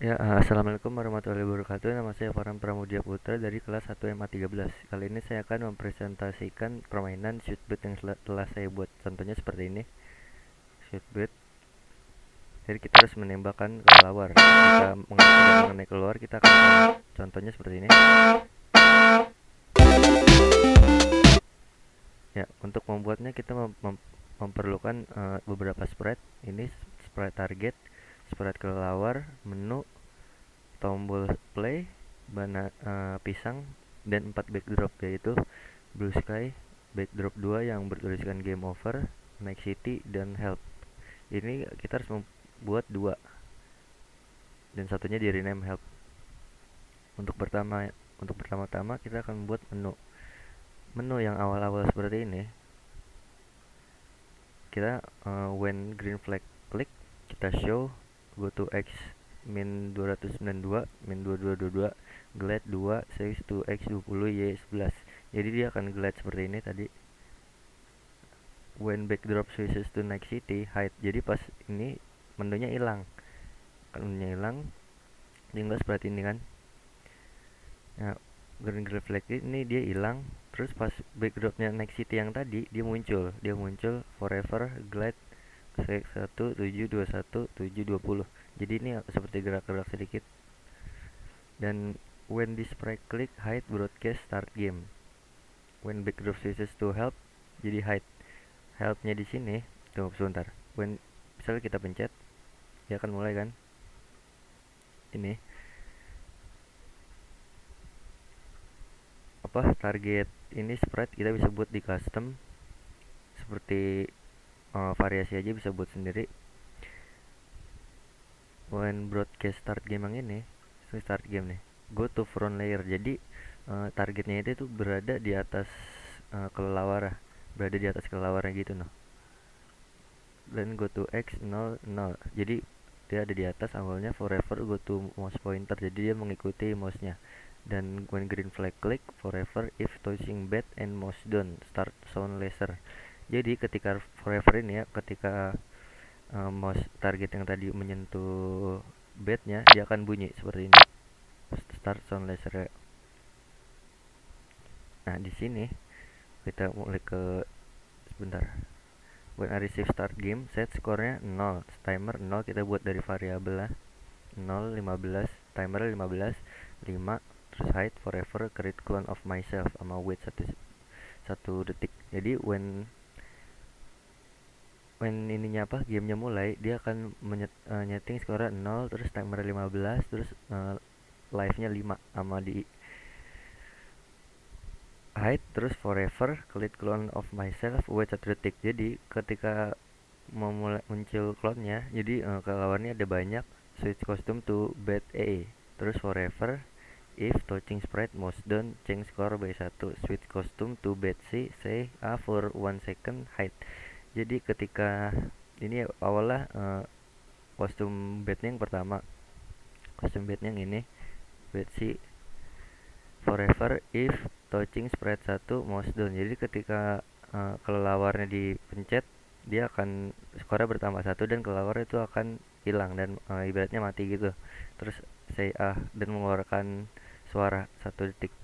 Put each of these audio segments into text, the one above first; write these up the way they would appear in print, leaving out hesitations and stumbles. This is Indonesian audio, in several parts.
Ya, assalamualaikum warahmatullahi wabarakatuh. Nama saya Farhan Pramudia Putra dari kelas 1 MA 13. Kali ini saya akan mempresentasikan permainan shootbait yang telah saya buat. Contohnya seperti ini, shootbait. Jadi kita harus menembakkan kelelawar. Jika tidak mengenai keluar, kita akan kalah. Contohnya seperti ini. Ya, untuk membuatnya kita memerlukan beberapa sprite. Ini sprite target, sprite kelelawar, menu, tombol play, pisang, dan 4 backdrop, yaitu Blue Sky, backdrop 2 yang bertuliskan Game Over, Night City, dan Help. Ini kita harus membuat dua, dan satunya di rename Help. Untuk pertama-tama kita akan membuat menu yang awal-awal seperti ini. Kita when green flag click, kita show, go to X min 292, min 2222, glide 2, size to X 20, Y 11. Jadi dia akan glide seperti ini tadi. When backdrop switches to Night City, hide. Jadi pas ini menunya hilang. Kan menunya hilang, tinggal seperti ini kan. Nah, green flag ini dia hilang. Terus pas backdropnya Night City yang tadi dia muncul forever glide 1 7 21 7 20. Jadi ini seperti gerak-gerak sedikit. Dan when this sprite click, hide broadcast start game. When backdrop switches to help, jadi hide. Helpnya di sini, tunggu sebentar. When misalnya kita pencet, dia akan mulai kan. Ini apa target ini sprite kita bisa buat di custom seperti variasi aja bisa buat sendiri. When broadcast start game yang ini start game nih, go to front layer. Jadi targetnya itu tuh berada di atas kelelawar, berada di atas kelelawarnya gitu noh. Dan go to X 0 0, jadi dia ada di atas awalnya. Forever go to mouse pointer, jadi dia mengikuti mouse nya. Dan when green flag click, forever if touching bed and mouse down start sound laser. Jadi ketika forever ini ya, ketika mouse target yang tadi menyentuh bednya, dia akan bunyi seperti ini, start sound laser ya. Nah di sini kita mulai ke sebentar. When I receive start game, set skornya 0, timer 0, kita buat dari variabel lah 0 15, timer 15 5, terus hide forever create clone of myself sama wait satu detik. Jadi when ininya apa, gamenya mulai, dia akan nyeting skornya 0, terus timer 15, terus live nya 5 sama di hide, terus forever create clone of myself wait satu detik. Jadi ketika mau mulai muncul clone-nya, jadi lawannya ada banyak, switch costume to bed A, terus forever if touching sprite mouse down change score by 1, switch costume to bed C, say A for 1 second, hide. Jadi ketika ini awalnya kostum bednya yang pertama, kostum bednya yang ini bed C, forever if touching sprite 1 mouse down. Jadi ketika kelelawarnya dipencet, dia akan skornya bertambah 1 dan kelelawar itu akan hilang dan ibaratnya mati gitu. Terus say ah dan mengeluarkan suara 1 detik.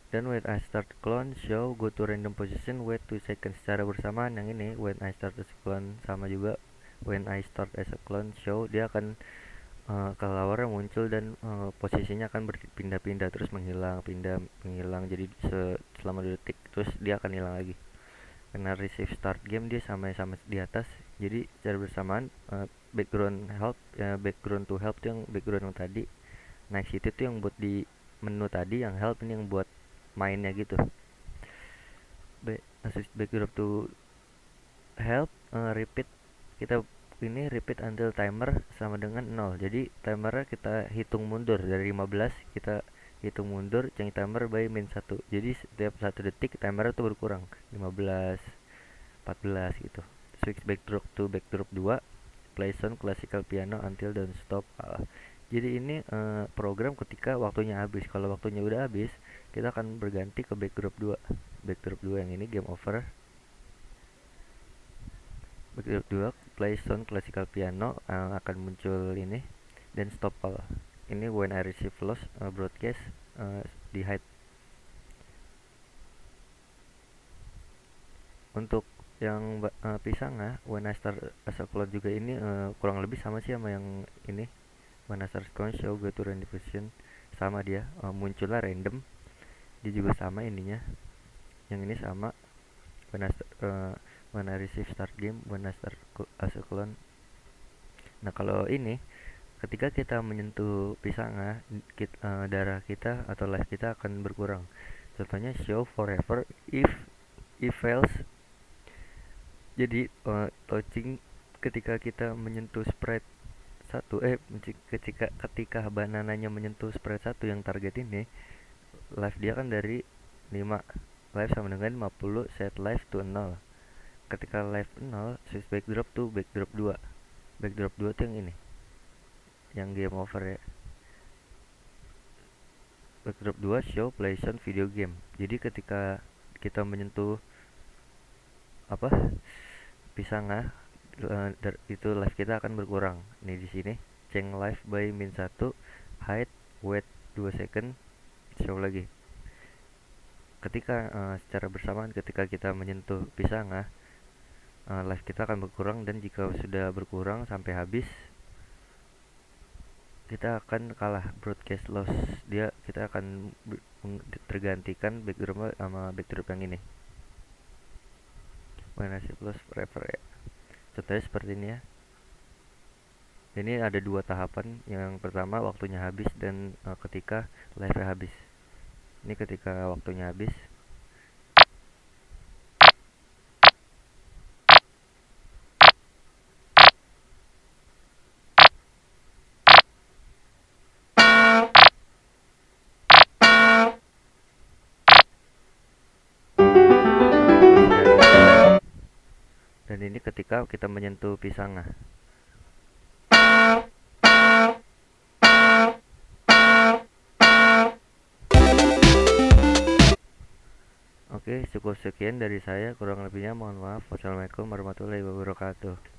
Dan when I start clone show go to random position wait 2 seconds. Secara bersamaan yang ini when I start as a clone sama juga when I start as a clone show, dia akan kelelawar muncul dan posisinya akan berpindah-pindah terus menghilang, pindah menghilang, jadi selama 2 detik terus dia akan hilang lagi. Karena receive start game dia sama-sama di atas, jadi secara bersamaan background to help itu yang background yang tadi, next itu tuh yang buat di menu tadi, yang help ini yang buat mainnya gitu. Background to help repeat, kita ini repeat until timer sama dengan 0. Jadi timernya kita hitung mundur dari 15, kita hitung mundur change timer by min 1. Jadi setiap 1 detik timernya tuh berkurang 15 14 gitu. Switch backdrop to backdrop 2, play sound classical piano until don't stop. Jadi ini program ketika waktunya habis. Kalau waktunya udah habis, kita akan berganti ke backdrop 2. Backdrop 2 yang ini game over. Backdrop 2 play sound classical piano akan muncul ini, dan stop all. Ini when I receive loss broadcast di hide. Untuk yang pisangnya when I start as a clone juga ini kurang lebih sama sih sama yang ini. When I start clone show go to random position, sama dia munculnya random. Dia juga sama ininya, yang ini sama when I receive start game, when I start as a clone. Nah kalau ini ketika kita menyentuh pisangnya, darah kita atau life kita akan berkurang. Contohnya show forever if fails. Jadi touching ketika kita menyentuh sprite satu, ketika banananya menyentuh sprite satu yang target ini, life dia kan dari 5, life sama dengan 50, set life to 0. Ketika life 0, switch backdrop to backdrop 2. Backdrop 2 tuh yang ini, yang game over ya. Backdrop 2 show play sound video game. Jadi ketika kita menyentuh apa pisangnya, itu life kita akan berkurang. Nih di sini change life by min 1, hide, wait 2 second, show lagi. Ketika secara bersamaan ketika kita menyentuh pisangnya, life kita akan berkurang, dan jika sudah berkurang sampai habis, kita akan kalah broadcast loss. Kita akan tergantikan backdrop sama backdrop yang ini. Nasib loss forever ya. Contohnya seperti ini ya. Ini ada 2 tahapan. Yang pertama waktunya habis, dan ketika live habis. Ini ketika waktunya habis. Dan ini ketika kita menyentuh pisangnya. Oke, cukup sekian dari saya. Kurang lebihnya mohon maaf. Wassalamualaikum warahmatullahi wabarakatuh.